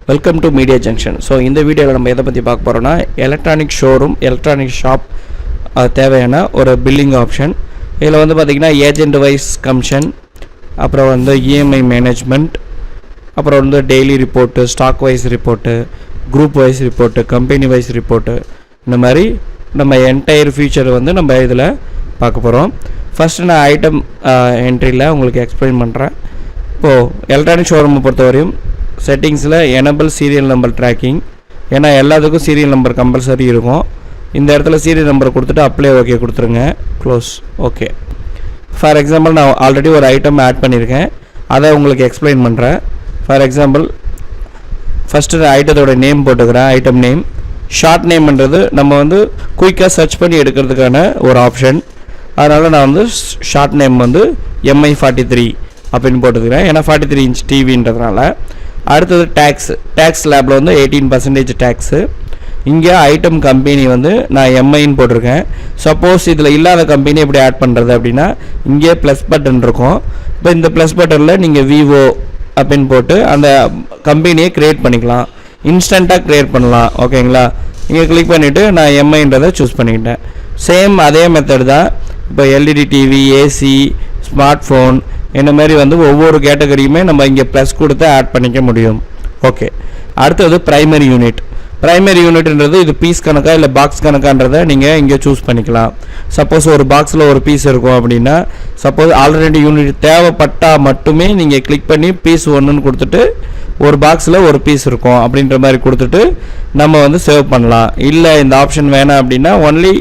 Welcome to media junction. So இந்த வீடியோவில் நம்ம எதை பற்றி பார்க்க போகிறோன்னா எலக்ட்ரானிக் ஷோரூம், எலக்ட்ரானிக் ஷாப் தேவையான ஒரு பில்லிங் ஆப்ஷன். இதில் வந்து பார்த்திங்கன்னா ஏஜெண்ட் வைஸ் கமிஷன், அப்புறம் வந்து EMI மேனேஜ்மெண்ட், அப்புறம் வந்து daily report, stock wise report, group wise report, company wise report, இந்த மாதிரி நம்ம என்டையர் ஃபியூச்சர் வந்து நம்ம இதில் பார்க்க போகிறோம். ஃபஸ்ட்டு நான் ஐட்டம் என்ட்ரியில் உங்களுக்கு எக்ஸ்பிளைன் பண்ணுறேன். இப்போது எலக்ட்ரானிக் ஷோரூமை பொறுத்தவரையும் செட்டிங்ஸில் எனபிள் சீரியல் நம்பர் ட்ராக்கிங், ஏன்னா எல்லாத்துக்கும் சீரியல் நம்பர் கம்பல்சரி இருக்கும். இந்த இடத்துல சீரியல் நம்பர் கொடுத்துட்டு அப்ளை ஓகே கொடுத்துருங்க, க்ளோஸ். ஓகே, ஃபார் எக்ஸாம்பிள் நான் ஆல்ரெடி ஒரு ஐட்டம் ஆட் பண்ணியிருக்கேன், அதை உங்களுக்கு எக்ஸ்பிளைன் பண்ணுறேன். ஃபார் எக்ஸாம்பிள் ஃபஸ்ட்டு ஐட்டத்தோட நேம் போட்டுக்கிறேன். ஐட்டம் நேம், ஷார்ட் நேம்ன்றது நம்ம வந்து குயிக்காக சர்ச் பண்ணி எடுக்கிறதுக்கான ஒரு ஆப்ஷன். அதனால் நான் வந்து ஷார்ட் நேம் வந்து MI 43 அப்படின்னு போட்டுக்கிறேன், ஏன்னா 43 இன்ச் டிவின்றதுனால. அடுத்தது டேக்ஸ் லேபில் வந்து 18% டேக்ஸு. இங்கே ஐட்டம் கம்பெனி வந்து நான் MIன்னு போட்டிருக்கேன். சப்போஸ் இதில் இல்லாத கம்பெனி எப்படி ஆட் பண்ணுறது அப்படின்னா, இங்கே ப்ளஸ் பட்டன் இருக்கும். இப்போ இந்த ப்ளஸ் பட்டனில் நீங்கள் விவோ அப்படின்னு போட்டு அந்த கம்பெனியை க்ரியேட் பண்ணிக்கலாம், இன்ஸ்டண்ட்டாக க்ரியேட் பண்ணலாம். ஓகேங்களா, இங்கே கிளிக் பண்ணிவிட்டு நான் MIன்றதை சூஸ் பண்ணிக்கிட்டேன். சேம் அதே மெத்தட் தான். இப்போ LED TV, AC, smart phone, இந்த மாதிரி வந்து ஒவ்வொரு கேட்டகரியுமே நம்ம இங்கே ப்ளஸ் கொடுத்து ஆட் பண்ணிக்க முடியும். ஓகே, அடுத்தது ப்ரைமரி யூனிட். ப்ரைமரி யூனிட்ன்றது இது பீஸ் கணக்கா இல்லை பாக்ஸ் கணக்கான்றதை நீங்கள் இங்கே சூஸ் பண்ணிக்கலாம். சப்போஸ் ஒரு பாக்ஸில் ஒரு பீஸ் இருக்கும் அப்படின்னா, சப்போஸ் ஆல்ரெடி யூனிட் தேவைப்பட்டால் மட்டுமே நீங்கள் கிளிக் பண்ணி பீஸ் 1ன்னு கொடுத்துட்டு ஒரு பாக்ஸில் ஒரு பீஸ் இருக்கும் அப்படின்ற மாதிரி கொடுத்துட்டு நம்ம வந்து சேவ் பண்ணலாம். இல்லை இந்த ஆப்ஷன் வேணாம் அப்படின்னா ஒன்லி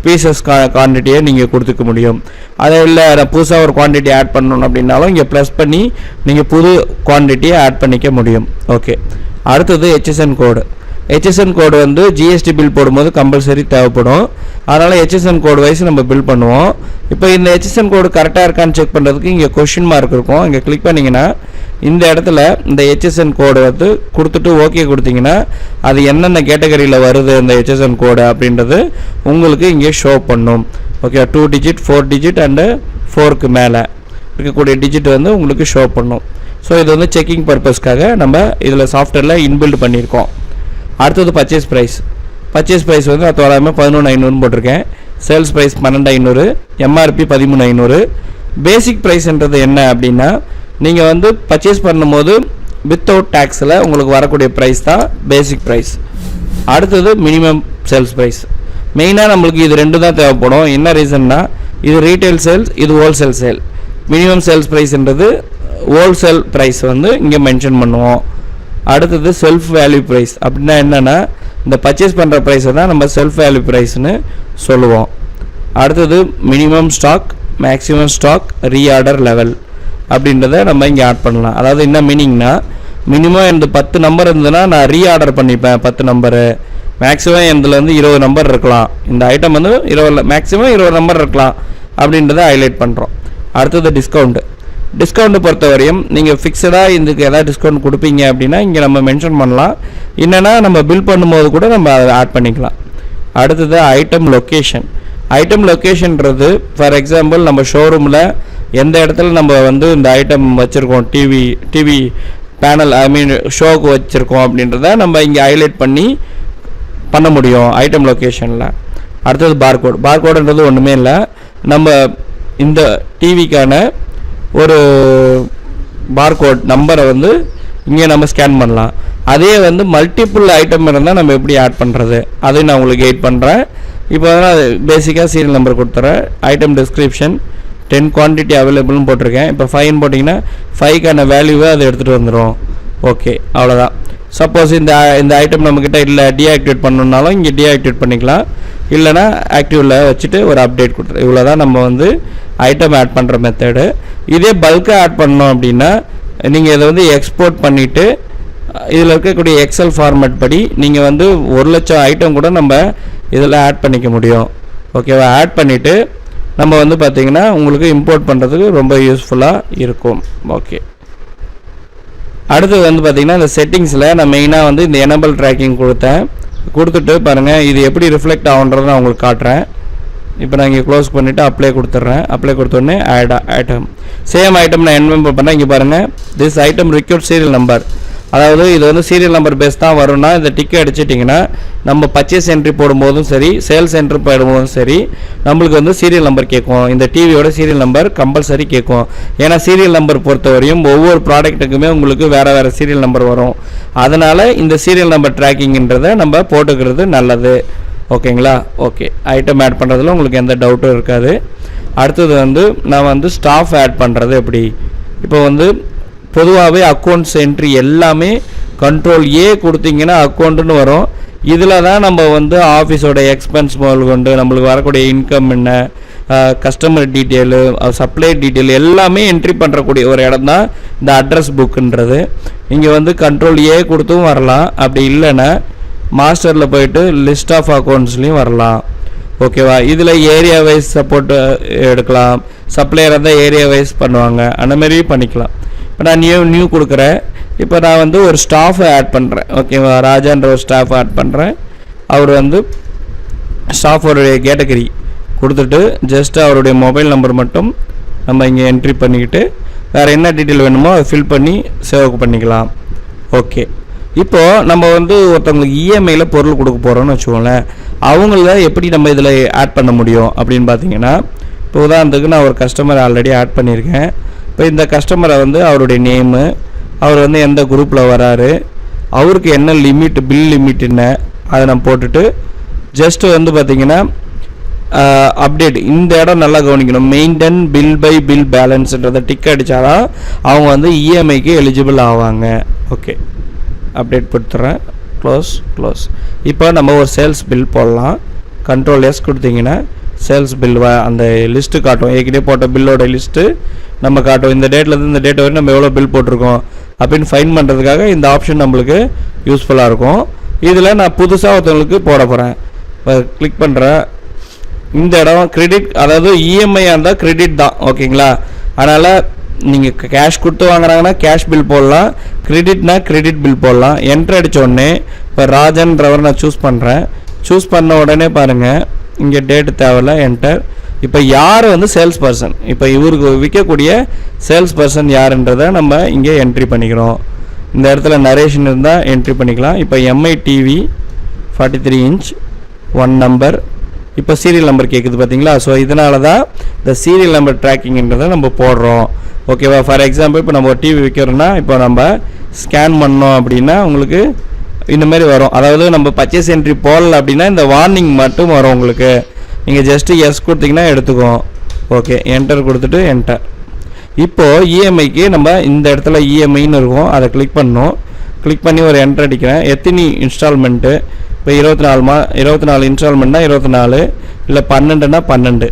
பீசஸ் குவான்டிட்டியை நீங்கள் கொடுத்துக்க முடியும். அதை இல்லை நான் புதுசாக ஒரு குவான்டிட்டி ஆட் பண்ணணும் அப்படின்னாலும் இங்கே ப்ளஸ் பண்ணி நீங்கள் புது குவான்டிட்டியை ஆட் பண்ணிக்க முடியும். ஓகே, அடுத்தது HSN கோடு. HSN கோடு வந்து GST பில் போடும்போது கம்பல்சரி தேவைப்படும். அதனால் HSN கோடு வைஸ் நம்ம பில் பண்ணுவோம். இப்போ இந்த HSN கோடு கரெக்டாக இருக்கான்னு செக் பண்ணுறதுக்கு இங்கே கொஷின் மார்க் இருக்கும். இங்கே கிளிக் பண்ணிங்கன்னா இந்த இடத்துல இந்த HSN கோடு வந்து கொடுத்துட்டு ஓகே கொடுத்தீங்கன்னா அது என்னென்ன கேட்டகரியில் வருது இந்த HSN கோடு அப்படின்றது உங்களுக்கு இங்கே ஷோ பண்ணும். ஓகே, 2 டிஜிட், 4 டிஜிட் அண்டு 4க்கு மேலே இருக்கக்கூடிய டிஜிட் வந்து உங்களுக்கு ஷோ பண்ணும். ஸோ இது வந்து செக்கிங் பர்பஸ்க்காக நம்ம இதில் சாஃப்ட்வேரில் இன்பில்ட் பண்ணியிருக்கோம். அடுத்தது பர்ச்சேஸ் ப்ரைஸ். பர்ச்சேஸ் ப்ரைஸ் வந்து நான் தோராயமாக 11,500 போட்டிருக்கேன். Sales price 12,500, MRP 13,500. பேசிக் ப்ரைஸ்ன்றது என்ன அப்படின்னா, நீங்கள் வந்து பர்ச்சேஸ் பண்ணும்போது வித்தவுட் டேக்ஸில் உங்களுக்கு வரக்கூடிய ப்ரைஸ் தான் பேசிக் ப்ரைஸ். அடுத்தது மினிமம் சேல்ஸ் ப்ரைஸ். மெயினாக நம்மளுக்கு இது ரெண்டு தான் தேவைப்படும். என்ன ரீசன்னா, இது ரீட்டைல் சேல்ஸ், இது ஹோல்சேல் சேல். மினிமம் சேல்ஸ் ப்ரைஸ்ன்றது ஹோல்சேல் ப்ரைஸ் வந்து இங்கே மென்ஷன் பண்ணுவோம். அடுத்தது செல்ஃப் வேல்யூ ப்ரைஸ். அப்படின்னா என்னென்னா, இந்த பர்ச்சேஸ் பண்ணுற ப்ரைஸை தான் நம்ம செல்ஃப் வேல்யூ ப்ரைஸ்னு சொல்லுவோம். அடுத்தது minimum stock, maximum stock, reorder level அப்படின்றத நம்ம இங்கே ஆட் பண்ணலாம். அதாவது என்ன மீனிங்னா, மினிமம் எனக்கு 10 நம்பர் இருந்ததுன்னா நான் ரீஆர்டர் பண்ணிப்பேன் 10 நம்பரு. மேக்ஸிமம் இதில் வந்து 20 நம்பர் இருக்கலாம். இந்த ஐட்டம் வந்து 20 மேக்ஸிமம் 20 நம்பர் இருக்கலாம் அப்படின்றத ஹைலைட் பண்ணுறோம். அடுத்தது டிஸ்கவுண்ட்டு. டிஸ்கவுண்ட் பொறுத்தவரையும் நீங்கள் ஃபிக்ஸடாக இதுக்கு எதாவது டிஸ்கவுண்ட் கொடுப்பீங்க அப்படின்னா இங்கே நம்ம மென்ஷன் பண்ணலாம். என்னென்னா நம்ம பில் பண்ணும்போது கூட நம்ம அதை ஆட் பண்ணிக்கலாம். அடுத்தது ஐட்டம் லொக்கேஷன். ஐட்டம் லொக்கேஷன்றது ஃபார் எக்ஸாம்பிள் நம்ம ஷோரூமில் எந்த இடத்துல நம்ம வந்து இந்த ஐட்டம் வச்சுருக்கோம், டிவி பேனல் ஷோக்கு வச்சுருக்கோம் அப்படின்றத நம்ம இங்கே ஹைலைட் பண்ண முடியும் ஐட்டம் லொக்கேஷனில். அடுத்தது பார்கோட். பார்கோடுன்றது ஒன்றுமே இல்லை, நம்ம இந்த டிவிக்கான ஒரு பார்கோட் நம்பரை வந்து இங்கே நம்ம ஸ்கேன் பண்ணலாம். அதே வந்து மல்டிபிள் ஐட்டம் இருந்தால் நம்ம எப்படி ஆட் பண்ணுறது அதையும் நான் உங்களுக்கு கைட் பண்ணுறேன். இப்போ நான் பேசிக்காக சீரியல் நம்பர் கொடுத்துறேன். ஐட்டம் டிஸ்கிரிப்ஷன் 10 குவான்டிட்டி அவைலபிள்னு போட்டிருக்கேன். இப்போ 5ன்னு போட்டிங்கன்னா 5க்கான வேல்யூவை அதை எடுத்துகிட்டு வந்துடும். ஓகே, அவ்வளோதான். சப்போஸ் இந்த ஐட்டம் நம்மக்கிட்ட இல்லை, டீஆக்டிவேட் பண்ணணுன்னாலும் இங்கே டீஆக்டிவேட் பண்ணிக்கலாம். இல்லைனா ஆக்டிவில் வச்சுட்டு ஒரு அப்டேட் கொடுத்துரு. இவ்வளோ தான் நம்ம வந்து ஐட்டம் ஆட் பண்ணுற மெத்தடு. இதே பல்காக ஆட் பண்ணோம் அப்படின்னா நீங்கள் இதை வந்து எக்ஸ்போர்ட் பண்ணிவிட்டு இதில் இருக்கக்கூடிய எக்ஸல் ஃபார்மேட் படி நீங்கள் வந்து 1,00,000 ஐட்டம் கூட நம்ம இதில் ஆட் பண்ணிக்க முடியும். ஓகேவா, ஆட் பண்ணிவிட்டு நம்ம வந்து பார்த்திங்கன்னா உங்களுக்கு இம்போர்ட் பண்ணுறதுக்கு ரொம்ப யூஸ்ஃபுல்லாக இருக்கும். ஓகே, அடுத்தது வந்து பார்த்திங்கன்னா இந்த செட்டிங்ஸில் நான் மெயினாக வந்து இந்த எனபிள் ட்ராக்கிங் கொடுத்துட்டு பாருங்கள் இது எப்படி ரிஃப்ளெக்ட் ஆகுன்றதை நான் உங்களுக்கு காட்டுறேன். இப்போ நான் இங்கே க்ளோஸ் பண்ணிவிட்டு அப்ளை கொடுத்துட்றேன். அப்ளை கொடுத்தோடனே ஐட்டம் சேம் ஐட்டம் நான் என்ன பண்ணேன். இங்கே பாருங்கள், this item required serial number அதாவது இது வந்து சீரியல் நம்பர் பேஸ் தான் வரும்னா இந்த டிக்கை அடிச்சிட்டிங்கன்னா நம்ம பர்ச்சேஸ் என்ட்ரி போடும்போதும் சரி சேல்ஸ் என்ட்ரி போடும்போதும் சரி நம்மளுக்கு வந்து சீரியல் நம்பர் கேட்கும். இந்த டிவியோட சீரியல் நம்பர் கம்பல்சரி கேட்கும். ஏன்னா சீரியல் நம்பர் பொறுத்தவரையும் ஒவ்வொரு ப்ராடக்ட்டுக்குமே உங்களுக்கு வேறு சீரியல் நம்பர் வரும். அதனால் இந்த சீரியல் நம்பர் ட்ராக்கிங்ன்றதை நம்ம போட்டுக்கிறது நல்லது. ஓகேங்களா? ஓகே, ஐட்டம் ஆட் பண்ணுறதுல உங்களுக்கு எந்த டவுட்டும் இருக்காது. அடுத்தது வந்து நான் வந்து ஸ்டாஃப் ஆட் பண்ணுறது எப்படி. இப்போ வந்து பொதுவாகவே அக்கௌண்ட்ஸ் என்ட்ரி எல்லாமே கண்ட்ரோல் ஏ கொடுத்தீங்கன்னா அக்கௌண்ட்டுன்னு வரும். இதில் தான் நம்ம வந்து ஆஃபீஸோட எக்ஸ்பென்ஸ் முதல் கொண்டு நம்மளுக்கு வரக்கூடிய இன்கம் என்ன, கஸ்டமர் டீட்டெயிலு, சப்ளை டீட்டெயில் எல்லாமே என்ட்ரி பண்ணுறக்கூடிய ஒரு இடம் தான் இந்த அட்ரஸ் புக்குன்றது. இங்கே வந்து கண்ட்ரோல் ஏ கொடுத்தும் வரலாம். அப்படி இல்லைன்னா மாஸ்டரில் போயிட்டு லிஸ்ட் ஆஃப் அக்கௌண்ட்ஸ்லேயும் வரலாம். ஓகேவா? இதில் ஏரியா வைஸ் சப்போர்ட் எடுக்கலாம். சப்ளையர் இருந்தால் ஏரியா வைஸ் பண்ணுவாங்க. அந்த மாதிரி பண்ணிக்கலாம். இப்போ நான் நியூ கொடுக்குறேன். இப்போ நான் வந்து ஒரு ஸ்டாஃபை ஆட் பண்ணுறேன். ஓகேவா? ராஜான்ற ஒரு ஸ்டாஃப் ஆட் பண்ணுறேன். அவர் வந்து ஸ்டாஃபோடைய கேட்டகரி கொடுத்துட்டு ஜஸ்ட் அவருடைய மொபைல் நம்பர் மட்டும் நம்ம இங்கே என்ட்ரி பண்ணிக்கிட்டு வேறு என்ன டீட்டெயில் வேணுமோ அதை ஃபில் பண்ணி சேவ் பண்ணிக்கலாம். ஓகே, இப்போது நம்ம வந்து ஒருத்தவங்களுக்கு இஎம்ஐயில் பொருள் கொடுக்க போகிறோம்னு வச்சுக்கோங்களேன். அவங்கள எப்படி நம்ம இதில் ஆட் பண்ண முடியும் அப்படின்னு பார்த்தீங்கன்னா, இப்போ உதாரணத்துக்கு நான் ஒரு கஸ்டமர் ஆல்ரெடி ஆட் பண்ணியிருக்கேன். இப்போ இந்த கஸ்டமரை வந்து அவருடைய நேமு, அவர் வந்து எந்த குரூப்பில் வராரு, அவருக்கு என்ன லிமிட், பில் லிமிட் என்ன, அதை நான் போட்டுட்டு ஜஸ்ட்டு வந்து பார்த்திங்கன்னா அப்டேட் இந்த இடம் நல்லா கவனிக்கணும். மெயின்டைன் பில் பை பில் பேலன்ஸுன்றதை டிக் அடித்தாதான் அவங்க வந்து இஎம்ஐக்கு எலிஜிபிள் ஆவாங்க. ஓகே, அப்டேட் கொடுத்துட்றேன். க்ளோஸ். இப்போ நம்ம ஒரு சேல்ஸ் பில் போடலாம். கண்ட்ரோல் எஸ் கொடுத்தீங்கன்னா சேல்ஸ் பில் அந்த லிஸ்ட்டு காட்டும். ஏற்கனவே போட்ட பில்லோட லிஸ்ட்டு நம்ம காட்டும். இந்த டேட்லேருந்து இந்த டேட் வரை நம்ம எவ்வளோ பில் போட்டிருக்கோம் அப்படின்னு ஃபைன் பண்ணுறதுக்காக இந்த ஆப்ஷன் நம்மளுக்கு யூஸ்ஃபுல்லாக இருக்கும். இதில் நான் புதுசாக ஒருத்தவங்களுக்கு போட போகிறேன். இப்போ கிளிக் பண்ணுறேன். இந்த இடம் கிரெடிட், அதாவது இஎம்ஐயாக இருந்தால் கிரெடிட் தான். ஓகேங்களா? அதனால் நீங்கள் கேஷ் கொடுத்து வாங்குறாங்கன்னா கேஷ் பில் போடலாம், கிரெடிட்னா கிரெடிட் பில் போடலாம். என்ட்ரு அடித்த உடனே இப்போ ராஜன்றவர் நான் சூஸ் பண்ணுறேன். சூஸ் பண்ண உடனே பாருங்கள் இங்கே டேட்டு தேவையில்ல, என்டர். இப்போ யார் வந்து சேல்ஸ் பர்சன், இப்போ இவருக்கு விற்கக்கூடிய சேல்ஸ் பர்சன் யாருன்றதை நம்ம இங்கே என்ட்ரி பண்ணிக்கிறோம். இந்த இடத்துல நரேஷன் இருந்தால் என்ட்ரி பண்ணிக்கலாம். இப்போ எம்ஐ டிவி 43 இன்ச் 1 நம்பர். இப்போ சீரியல் நம்பர் கேட்குது பார்த்தீங்களா? ஸோ இதனால தான் இந்த சீரியல் நம்பர் ட்ராக்கிங்ன்றதை நம்ம போடுறோம். ஓகேவா? ஃபார் எக்ஸாம்பிள் இப்போ நம்ம ஒரு டிவி விற்கிறோன்னா இப்போ நம்ம ஸ்கேன் பண்ணோம் அப்படின்னா உங்களுக்கு இந்த மாதிரி வரும். அதாவது நம்ம பர்ச்சேஸ் என்ட்ரி போடல அப்படின்னா இந்த வார்னிங் மட்டும் வரும் உங்களுக்கு. நீங்கள் ஜஸ்ட்டு எஸ் கொடுத்தீங்கன்னா எடுத்துக்கும். ஓகே, என்டர் கொடுத்துட்டு என்டர். இப்போது இஎம்ஐக்கு நம்ம இந்த இடத்துல இஎம்ஐன்னு இருக்கும், அதை கிளிக் பண்ணணும். கிளிக் பண்ணி ஒரு என்டர் அடிக்கிறேன். எத்தனை இன்ஸ்டால்மெண்ட்டு, இப்போ 24 இன்ஸ்டால்மெண்ட்னா 24, இல்லை 12னா 12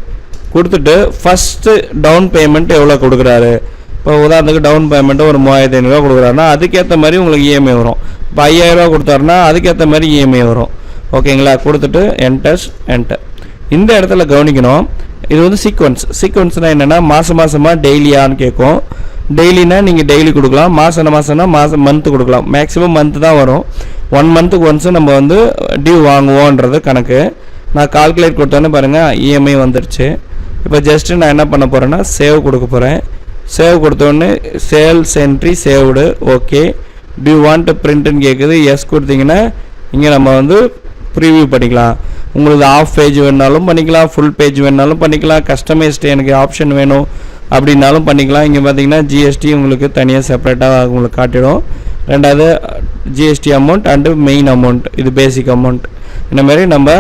கொடுத்துட்டு ஃபஸ்ட்டு டவுன் பேமெண்ட் எவ்வளோ கொடுக்குறாரு. இப்போ உதாரணத்துக்கு டவுன் பேமெண்ட்டு ஒரு 3500 கொடுக்குறாருன்னா அதுக்கேற்ற மாதிரி உங்களுக்கு இஎம்ஐ வரும். இப்போ 5000 கொடுத்தாருன்னா அதுக்கேற்ற மாதிரி இஎம்ஐ வரும். ஓகேங்களா? கொடுத்துட்டு என்டர். இந்த இடத்துல கவனிக்கணும், இது வந்து சீக்வன்ஸ்னால் என்னென்னா மாதமாக டெய்லியான்னு கேட்கும். டெய்லினா நீங்கள் டெய்லி கொடுக்கலாம், மாதம்னா மந்த்து கொடுக்கலாம். மேக்ஸிமம் மந்த்து தான் வரும். 1 மந்த்துக்கு ஒன்ஸு நம்ம வந்து டியூ வாங்குவோன்றது கணக்கு. நான் கால்குலேட் கொடுத்தோன்னே பாருங்கள் இஎம்ஐ வந்துடுச்சு. இப்போ ஜஸ்ட்டு நான் என்ன பண்ண போகிறேன்னா சேவ் கொடுக்க போகிறேன். சேவ் கொடுத்தோடனே sales entry saved. Okay, do you want பிரிண்ட்டுன்னு கேட்குது. எஸ் கொடுத்தீங்கன்னா இங்கே நம்ம வந்து ப்ரீவியூ பண்ணிக்கலாம். உங்களுக்கு ஆஃப் பேஜ் வேணாலும் பண்ணிக்கலாம், ஃபுல் பேஜ் வேணாலும் பண்ணிக்கலாம், கஸ்டமைஸ்டு எனக்கு ஆப்ஷன் வேணும் அப்படின்னாலும் பண்ணிக்கலாம். இங்கே பார்த்தீங்கன்னா ஜிஎஸ்டி உங்களுக்கு தனியாக செப்பரேட்டாக உங்களுக்கு காட்டிடும். ரெண்டாவது GST amount and main amount, இது பேசிக் அமௌண்ட். இந்த மாதிரி நம்ம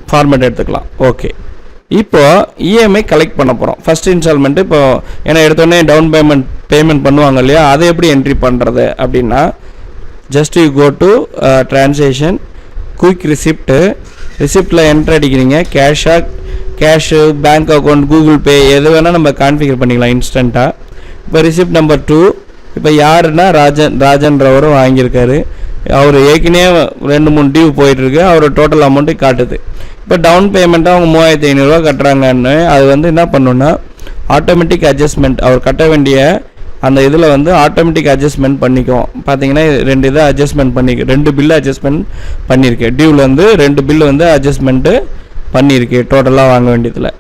ஃபார்மேட் எடுத்துக்கலாம். ஓகே, இப்போது இஎம்ஐ கலெக்ட் பண்ண போகிறோம். ஃபஸ்ட் இன்ஸ்டால்மெண்ட்டு இப்போ ஏன்னா எடுத்தோடனே டவுன் பேமெண்ட் பண்ணுவாங்க இல்லையா, அதை எப்படி என்ட்ரி பண்ணுறது அப்படின்னா just you go to transaction, quick ரிசிப்ட்டில் என்ட்ரு அடிக்கிறீங்க. Cash, bank account, Google Pay எது வேணால் நம்ம கான்ஃபிகர் பண்ணிக்கலாம் இன்ஸ்டண்ட்டாக. இப்போ ரிசிப்ட் நம்பர் 2 இப்போ யாருன்னா ராஜன்றவரும் வாங்கியிருக்காரு. அவர் ஏற்கனவே 2-3 டியூ போயிட்டுருக்கு. அவர் டோட்டல் அமௌண்ட்டு காட்டுது. இப்போ டவுன் பேமெண்ட்டாக அவங்க 3500 கட்டுறாங்கன்னு அது வந்து என்ன பண்ணணுன்னா ஆட்டோமேட்டிக் அட்ஜஸ்ட்மெண்ட், அவர் கட்ட வேண்டிய அந்த இதில் வந்து ஆட்டோமேட்டிக் அட்ஜஸ்ட்மெண்ட் பண்ணிக்கும். பார்த்தீங்கன்னா 2 இதை அட்ஜஸ்ட்மெண்ட் பண்ணிருக்கு, 2 பில்லு அட்ஜஸ்ட்மெண்ட் பண்ணியிருக்கு. டியூவில் வந்து 2 பில்லு வந்து அட்ஜஸ்ட்மெண்ட்டு பண்ணியிருக்கு டோட்டலாக வாங்க வேண்டியதில்.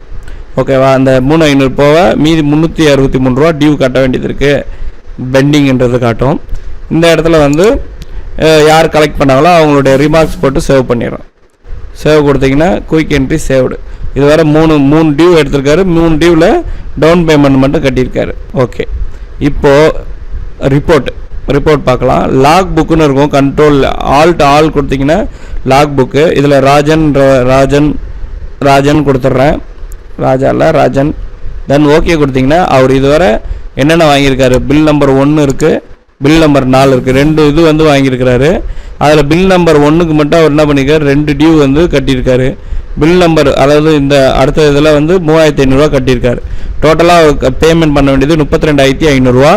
ஓகேவா? அந்த 3500 போக மீதி 363 ரூபா டியூ கட்ட வேண்டியது இருக்குது, பெண்டிங்ன்றது காட்டும். இந்த இடத்துல வந்து யார் கலெக்ட் பண்ணாங்களோ அவங்களுடைய ரிமார்க்ஸ் போட்டு சேவ் பண்ணிடுறோம். சேவ் கொடுத்தீங்கன்னா குயிக் என்ட்ரி சேவ்டு. இது வர மூணு டியூ எடுத்திருக்காரு. 3 டியூவில் டவுன் பேமெண்ட் மட்டும் கட்டியிருக்காரு. ஓகே, இப்போது ரிப்போர்ட் பார்க்கலாம். லாக் புக்குன்னு இருக்கும். கண்ட்ரோல் ஆல் கொடுத்தீங்கன்னா லாக் புக்கு. இதில் ராஜன் கொடுத்துட்றேன். ராஜன். தென் ஓகே கொடுத்தீங்கன்னா அவர் இதுவரை என்னென்ன வாங்கியிருக்காரு, பில் நம்பர் 1 இருக்குது, பில் நம்பர் 4 இருக்குது. 2 இது வந்து வாங்கியிருக்கிறாரு. அதில் பில் நம்பர் 1க்கு மட்டும் அவர் என்ன பண்ணியிருக்காரு, 2 டியூ வந்து கட்டியிருக்காரு. பில் நம்பர் அதாவது இந்த அடுத்த இதில் வந்து 3500 கட்டியிருக்காரு. டோட்டலாக அவர் பேமெண்ட் பண்ண வேண்டியது 32,500.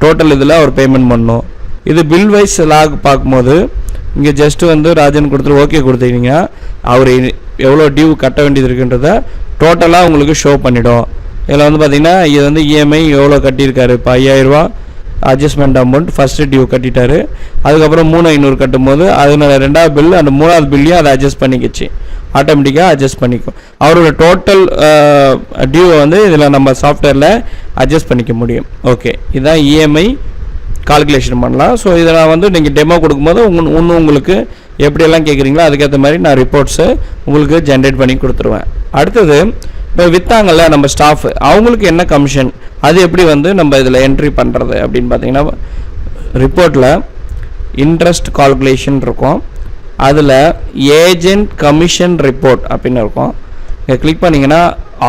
டோட்டல் இதில் அவர் பேமெண்ட் பண்ணணும். இது பில் வைஸ் லாக் பார்க்கும்போது இங்கே ஜஸ்ட்டு வந்து ராஜன் கொடுத்துட்டு ஓகே கொடுத்தீங்க, அவர் எவ்வளோ டியூ கட்ட வேண்டியது இருக்குன்றத டோட்டலாக உங்களுக்கு ஷோ பண்ணிவிடும். இதில் வந்து பார்த்திங்கன்னா இது வந்து இஎம்ஐ எவ்வளோ கட்டியிருக்காரு, இப்போ 5000 அட்ஜஸ்ட்மெண்ட் அமௌண்ட் ஃபஸ்ட்டு டியூ கட்டிட்டாரு. அதுக்கப்புறம் 3500 கட்டும்போது அதனால 2வது பில் அந்த 3வது பில்லையும் அதை அட்ஜஸ்ட் பண்ணிக்கிச்சு, ஆட்டோமேட்டிக்காக அட்ஜஸ்ட் பண்ணிக்கும். அவரோட டோட்டல் டியூவை வந்து இதில் நம்ம சாஃப்ட்வேரில் அட்ஜஸ்ட் பண்ணிக்க முடியும். ஓகே, இதுதான் இஎம்ஐ கால்குலேஷன் பண்ணலாம். ஸோ இதை நான் வந்து நீங்கள் டெமோ கொடுக்கும்போது உங்களுக்கு எப்படியெல்லாம் கேட்குறீங்களோ அதுக்கேற்ற மாதிரி நான் ரிப்போர்ட்ஸு உங்களுக்கு ஜென்ரேட் பண்ணி கொடுத்துருவேன். அடுத்தது இப்போ விற்றாங்கல்ல நம்ம ஸ்டாஃப், அவங்களுக்கு என்ன கமிஷன், அது எப்படி வந்து நம்ம இதில் என்ட்ரி பண்ணுறது அப்படின்னு பார்த்தீங்கன்னா ரிப்போர்ட்டில் இன்ட்ரெஸ்ட் கால்குலேஷன் இருக்கும். அதில் ஏஜென்ட் கமிஷன் ரிப்போர்ட் அப்படின்னு இருக்கும். இங்கே கிளிக் பண்ணிங்கன்னா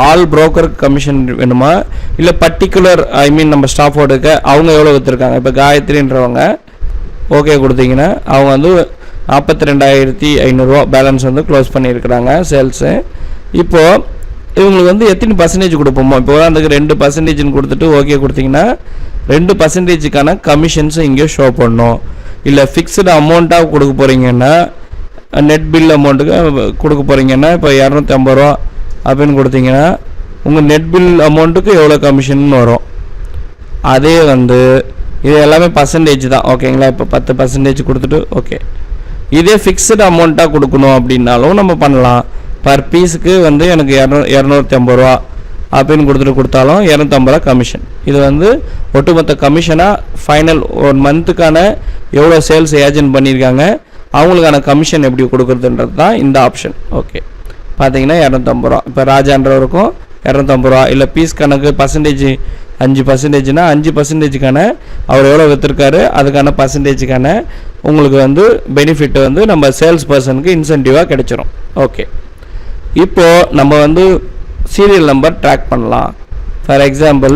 ஆல் புரோக்கருக்கு கமிஷன் வேணுமா இல்லை பர்டிகுலர் நம்ம ஸ்டாஃபோடுக்கு அவங்க எவ்வளோ விற்றுருக்காங்க. இப்போ காயத்ரின்றவங்க ஓகே கொடுத்தீங்கன்னா அவங்க வந்து 42,500 பேலன்ஸ் வந்து க்ளோஸ் பண்ணியிருக்கிறாங்க சேல்ஸு. இப்போது இவங்களுக்கு வந்து எத்தனை பர்சன்டேஜ் கொடுப்போமோ, இப்போ அதுக்கு 2% கொடுத்துட்டு ஓகே கொடுத்தீங்கன்னா 2%க்கான கமிஷன்ஸை இங்கே ஷோ பண்ணணும். இல்லை ஃபிக்ஸ்டு அமௌண்ட்டாக கொடுக்க போகிறீங்கன்னா நெட் பில் அமௌண்ட்டுக்கு கொடுக்க போகிறீங்கன்னா இப்போ 250 அப்படின்னு கொடுத்தீங்கன்னா உங்கள் நெட் பில் அமௌண்ட்டுக்கு எவ்வளோ கமிஷன் வரும். அதே வந்து இது எல்லாமே பர்சன்டேஜ் தான். ஓகேங்களா, இப்போ 10% கொடுத்துட்டு ஓகே. இதே ஃபிக்ஸ்டு அமௌண்ட்டாக கொடுக்கணும் அப்படின்னாலும் நம்ம பண்ணலாம். பர் பீஸுக்கு வந்து எனக்கு 250 அப்படின்னு கொடுத்தாலும் 250 கமிஷன். இது வந்து ஒட்டுமொத்த கமிஷனாக ஃபைனல் 1 மந்த்துக்கான எவ்வளோ சேல்ஸ் ஏஜென்ட் பண்ணியிருக்காங்க அவங்களுக்கான கமிஷன் எப்படி கொடுக்குறதுன்றது தான் இந்த ஆப்ஷன். ஓகே, பார்த்தீங்கன்னா 250. இப்போ ராஜான்றவருக்கும் 250. இல்லை பீஸ் கணக்கு பர்சன்டேஜ் 5%னா 5%க்கான அவர் எவ்வளோ விற்றுருக்காரு அதுக்கான பர்சன்டேஜுக்கான உங்களுக்கு வந்து பெனிஃபிட் வந்து நம்ம சேல்ஸ் பர்சனுக்கு இன்சென்டிவாக கிடைச்சிரும். ஓகே, இப்போது நம்ம வந்து சீரியல் நம்பர் ட்ராக் பண்ணலாம். ஃபார் எக்ஸாம்பிள்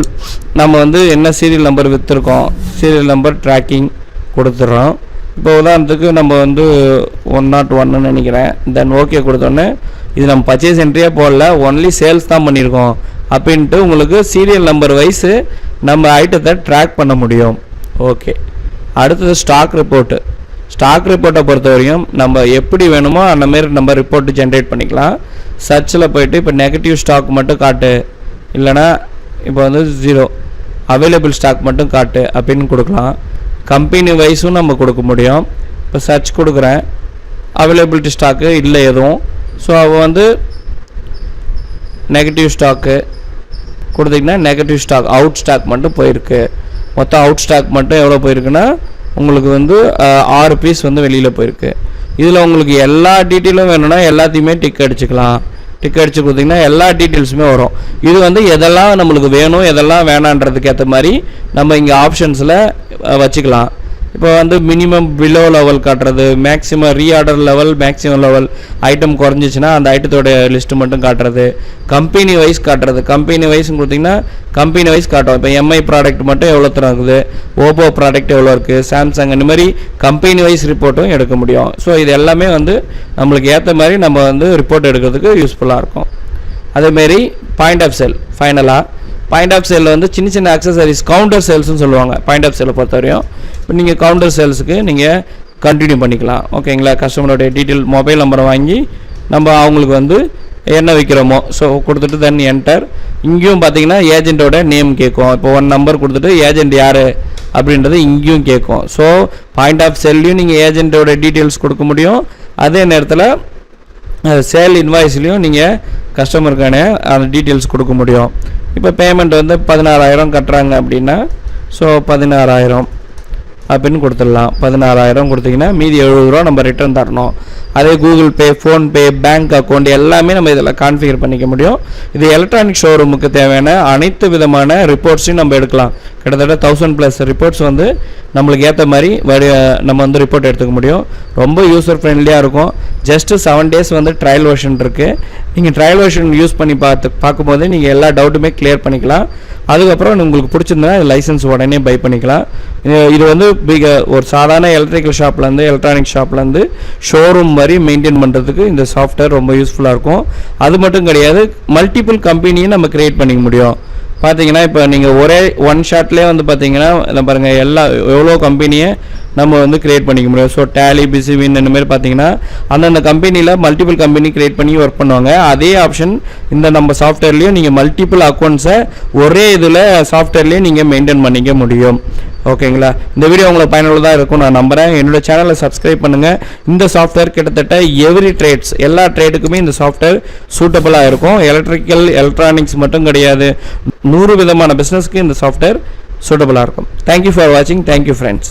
நம்ம வந்து என்ன சீரியல் நம்பர் விற்றுருக்கோம், சீரியல் நம்பர் ட்ராக்கிங் கொடுத்துட்றோம். இப்போ உதாரணத்துக்கு நம்ம வந்து 101 நினைக்கிறேன். தென் ஓகே கொடுத்தோன்னே இது நம்ம பர்ச்சேஸ் என்ட்ரியாக போடல, ஒன்லி சேல்ஸ் தான் பண்ணியிருக்கோம் அப்படின்ட்டு உங்களுக்கு சீரியல் நம்பர் வைஸு நம்ம ஐட்டத்தை ட்ராக் பண்ண முடியும். ஓகே, அடுத்தது ஸ்டாக் ரிப்போர்ட்டை பொறுத்தவரையும் நம்ம எப்படி வேணுமோ அந்த மாரி நம்ம ரிப்போர்ட்டு ஜென்ரேட் பண்ணிக்கலாம். சர்ச்சில் போய்ட்டு இப்போ நெகட்டிவ் ஸ்டாக் மட்டும் காட்டு, இல்லைனா இப்போ வந்து 0 அவைலபிள் ஸ்டாக் மட்டும் காட்டு அப்படின்னு கொடுக்கலாம். கம்பெனி வைஸும் நம்ம கொடுக்க முடியும். இப்போ சர்ச் கொடுக்குறேன், அவைலபிலிட்டி ஸ்டாக்கு இல்லை எதுவும். ஸோ அவள் வந்து நெகட்டிவ் ஸ்டாக்கு கொடுத்தீங்கன்னா நெகட்டிவ் ஸ்டாக் அவுட் ஸ்டாக் மட்டும் போயிருக்கு. மொத்தம் அவுட் ஸ்டாக் மட்டும் எவ்வளோ போயிருக்குன்னா உங்களுக்கு வந்து 6 பீஸ் வந்து வெளியில் போயிருக்கு. இதில் உங்களுக்கு எல்லா டீட்டெயிலும் வேணும்னா எல்லாத்தையுமே டிக் அடிச்சுக்கலாம். டிக் அடிச்சு கொடுத்தீங்கன்னா எல்லா டீட்டெயில்ஸுமே வரும். இது வந்து எதெல்லாம் நம்மளுக்கு வேணும் எதெல்லாம் வேணான்றதுக்கு ஏற்ற மாதிரி நம்ம இங்கே ஆப்ஷன்ஸில் வச்சுக்கலாம். இப்போ வந்து மினிமம் பிலோ லெவல் காட்டுறது, maximum reorder level, maximum level item குறைஞ்சிச்சின்னா அந்த ஐட்டத்தோட லிஸ்ட்டு மட்டும் காட்டுறது, கம்பெனி வைஸ் காட்டுறது. கம்பெனி வைஸ்ன்னு கொடுத்திங்கன்னா கம்பெனி வைஸ் காட்டும். இப்போ எம்ஐ ப்ராடக்ட் மட்டும் எவ்வளோ தரம் இருக்குது, ஓப்போ ப்ராடக்ட் எவ்வளோ இருக்குது, சாம்சங், இந்த மாதிரி கம்பெனி வைஸ் ரிப்போர்ட்டும் எடுக்க முடியும். ஸோ இது எல்லாமே வந்து நம்மளுக்கு ஏற்ற மாதிரி நம்ம வந்து ரிப்போர்ட் எடுக்கிறதுக்கு யூஸ்ஃபுல்லாக இருக்கும். அதேமாரி பாயிண்ட் ஆஃப் சேல், ஃபைனலாக பாயிண்ட் ஆஃப் சேலில் வந்து சின்ன சின்ன அக்சசரிஸ் கவுண்டர் சேல்ஸ்னு சொல்லுவாங்க. பாயிண்ட் ஆஃப் சேலை பொறுத்தவரையும் இப்போ நீங்கள் கவுண்டர் சேல்ஸுக்கு நீங்கள் கண்டினியூ பண்ணிக்கலாம். ஓகேங்களா, கஸ்டமரோடைய டீட்டெயில் மொபைல் நம்பரை வாங்கி நம்ம அவங்களுக்கு வந்து என்ன விற்கிறோமோ ஸோ கொடுத்துட்டு தென் என்டர். இங்கேயும் பார்த்தீங்கன்னா ஏஜென்ட்டோட நேம் கேட்கும். இப்போ 1 நம்பர் கொடுத்துட்டு ஏஜென்ட் யார் அப்படின்றது இங்கேயும் கேட்கும். ஸோ பாயிண்ட் ஆஃப் சேல்லையும் நீங்கள் ஏஜென்ட்டோட டீட்டெயில்ஸ் கொடுக்க முடியும். அதே நேரத்தில் சேல் இன்வாய்ஸ்லையும் நீங்கள் கஸ்டமருக்கான அந்த டீட்டெயில்ஸ் கொடுக்க முடியும். இப்போ பேமெண்ட் வந்து 16,000 கட்டுறாங்க அப்படின்னா ஸோ 16,000 அப்படின்னு கொடுத்துடலாம். 16,000 கொடுத்தீங்கன்னா மீதி 70 ரூபா நம்ம ரிட்டர்ன் தரணும். அதே Google Pay, PhonePe, bank account எல்லாமே நம்ம இதில் கான்ஃபிகர் பண்ணிக்க முடியும். இது எலக்ட்ரானிக் ஷோரூமுக்கு தேவையான அனைத்து விதமான ரிப்போர்ட்ஸையும் நம்ம எடுக்கலாம். கிட்டத்தட்ட 1000+ ரிப்போர்ட்ஸ் வந்து நம்மளுக்கு ஏற்ற மாதிரி நம்ம வந்து ரிப்போர்ட் எடுத்துக்க முடியும். ரொம்ப யூசர் ஃப்ரெண்ட்லியாக இருக்கும். ஜஸ்ட்டு 7 days வந்து ட்ரையல் வெர்ஷன் இருக்குது. நீங்கள் ட்ரையல் வெர்ஷன் யூஸ் பண்ணி பார்க்கும்போது நீங்கள் எல்லா டவுட்டுமே கிளியர் பண்ணிக்கலாம். அதுக்கப்புறம் உங்களுக்கு பிடிச்சிருந்தா லைசன்ஸ் உடனே பை பண்ணிக்கலாம். இது வந்து ஒரு சாதாரண எலக்ட்ரிக்கல் ஷாப்லேருந்து எலக்ட்ரானிக் ஷாப்லேருந்து ஷோரூம் மாதிரி மெயின்டைன் பண்ணுறதுக்கு இந்த சாஃப்ட்வேர் ரொம்ப யூஸ்ஃபுல்லாக இருக்கும். அது மட்டும் கிடையாது, மல்டிபிள் கம்பெனியும் நம்ம க்ரியேட் பண்ணிக்க முடியும். பார்த்தீங்கன்னா இப்போ நீங்கள் ஒரே ஒன் ஷாட்லேயே வந்து பார்த்தீங்கன்னா இதை பாருங்கள், எவ்வளோ கம்பெனியை நம்ம வந்து க்ரியேட் பண்ணிக்க முடியும். ஸோ டேலி, பிசிவின் இந்த மாதிரி பார்த்தீங்கன்னா அந்தந்த கம்பெனியில் மல்டிபிள் கம்பெனி க்ரியேட் பண்ணி ஒர்க் பண்ணுவாங்க. அதே ஆப்ஷன் இந்த நம்ம சாஃப்ட்வேர்லேயும் நீங்கள் மல்டிபிள் அக்கௌண்ட்ஸை ஒரே இதில் சாஃப்ட்வேர்லேயும் நீங்கள் மெயின்டைன் பண்ணிக்க முடியும். ஓகேங்களா? இந்த வீடியோ உங்களுக்கு பயனுள்ளதாக இருக்கும் நான் நம்புகிறேன். என்னோடய சேனலை சப்ஸ்கிரைப் பண்ணுங்கள். இந்த சாஃப்ட்வேர் கிட்டத்தட்ட எவ்ரி ட்ரேட்ஸ், எல்லா ட்ரேடுக்குமே இந்த சாஃப்ட்வேர் சூட்டபுளாக இருக்கும். எலக்ட்ரிக்கல், எலக்ட்ரானிக்ஸ் மட்டும் கிடையாது, 100 விதமான பிஸ்னஸ்க்கு இந்த சாஃப்ட்வேர் சூட்டபுளாக இருக்கும். தேங்க்யூ ஃபார் வாட்சிங். Thank you friends.